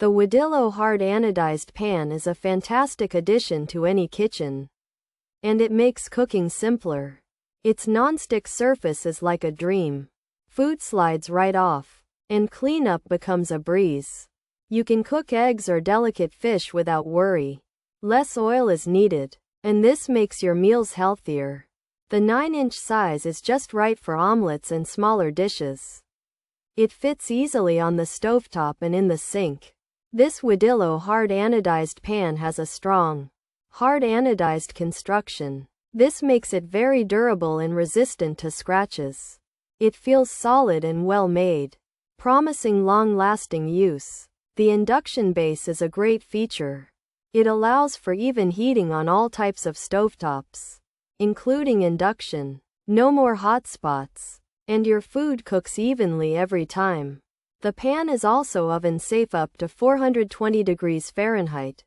The Wodillo Hard-Anodized Pan is a fantastic addition to any kitchen. And it makes cooking simpler. Its non-stick surface is like a dream. Food slides right off, and cleanup becomes a breeze. You can cook eggs or delicate fish without worry. Less oil is needed, and this makes your meals healthier. The 9-inch size is just right for omelets and smaller dishes. It fits easily on the stovetop and in the sink. This Wodillo Hard-Anodized Pan has a strong, hard-anodized construction. This makes it very durable and resistant to scratches. It feels solid and well made, promising long-lasting use. The induction base is a great feature. It allows for even heating on all types of stovetops, including induction. No more hot spots, and your food cooks evenly every time. The pan is also oven-safe up to 420 degrees Fahrenheit.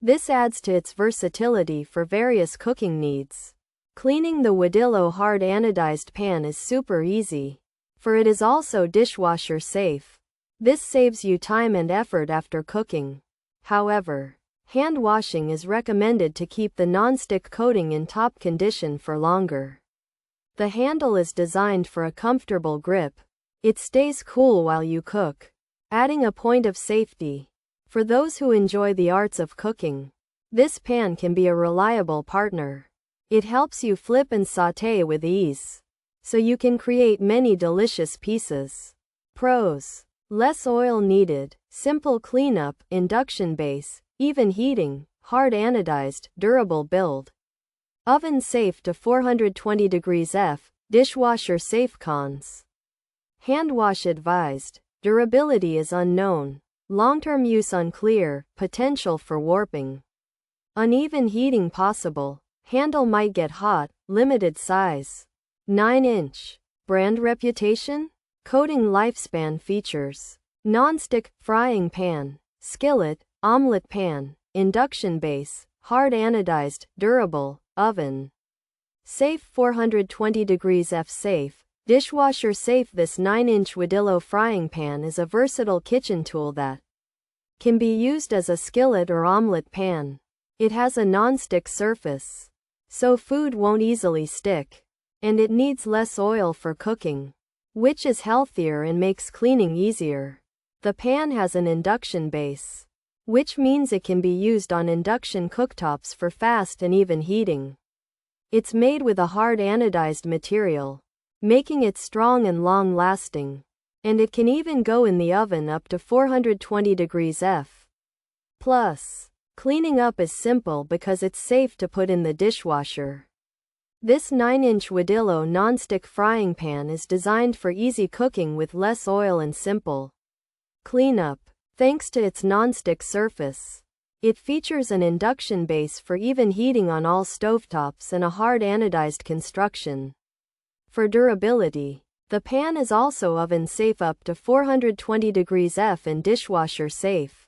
This adds to its versatility for various cooking needs. Cleaning the Wodillo Hard-Anodized Pan is super easy, for it is also dishwasher safe. This saves you time and effort after cooking. However, hand washing is recommended to keep the non-stick coating in top condition for longer. The handle is designed for a comfortable grip. It stays cool while you cook, adding a point of safety. For those who enjoy the arts of cooking, this pan can be a reliable partner. It helps you flip and sauté with ease, so you can create many delicious pieces. Pros: less oil needed, simple cleanup, induction base, even heating, hard anodized, durable build. Oven safe to 420 degrees F, dishwasher safe. Cons: hand wash advised, durability is unknown, long-term use unclear, potential for warping, uneven heating possible, handle might get hot, limited size. 9-inch. Brand reputation? Coating lifespan. Features: non-stick, frying pan, skillet, omelet pan, induction base, hard anodized, durable, oven safe 420 degrees F safe, dishwasher safe. This 9-inch Wodillo frying pan is a versatile kitchen tool that can be used as a skillet or omelet pan. It has a non-stick surface, so food won't easily stick, and it needs less oil for cooking, which is healthier and makes cleaning easier. The pan has an induction base, which means it can be used on induction cooktops for fast and even heating. It's made with a hard anodized material, making it strong and long-lasting, and it can even go in the oven up to 420 degrees F. Plus, cleaning up is simple because it's safe to put in the dishwasher. This 9-inch Wodillo non-stick frying pan is designed for easy cooking with less oil and simple cleanup. Thanks to its non-stick surface, it features an induction base for even heating on all stovetops and a hard anodized construction. For durability, the pan is also oven safe up to 420 degrees F and dishwasher safe,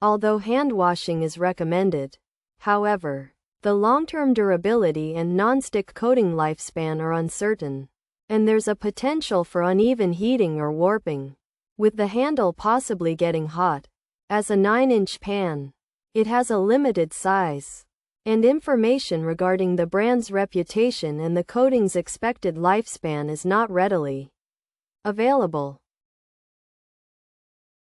although hand washing is recommended. However, the long-term durability and non-stick coating lifespan are uncertain, and there's a potential for uneven heating or warping, with the handle possibly getting hot. As a 9-inch pan, it has a limited size, and information regarding the brand's reputation and the coating's expected lifespan is not readily available.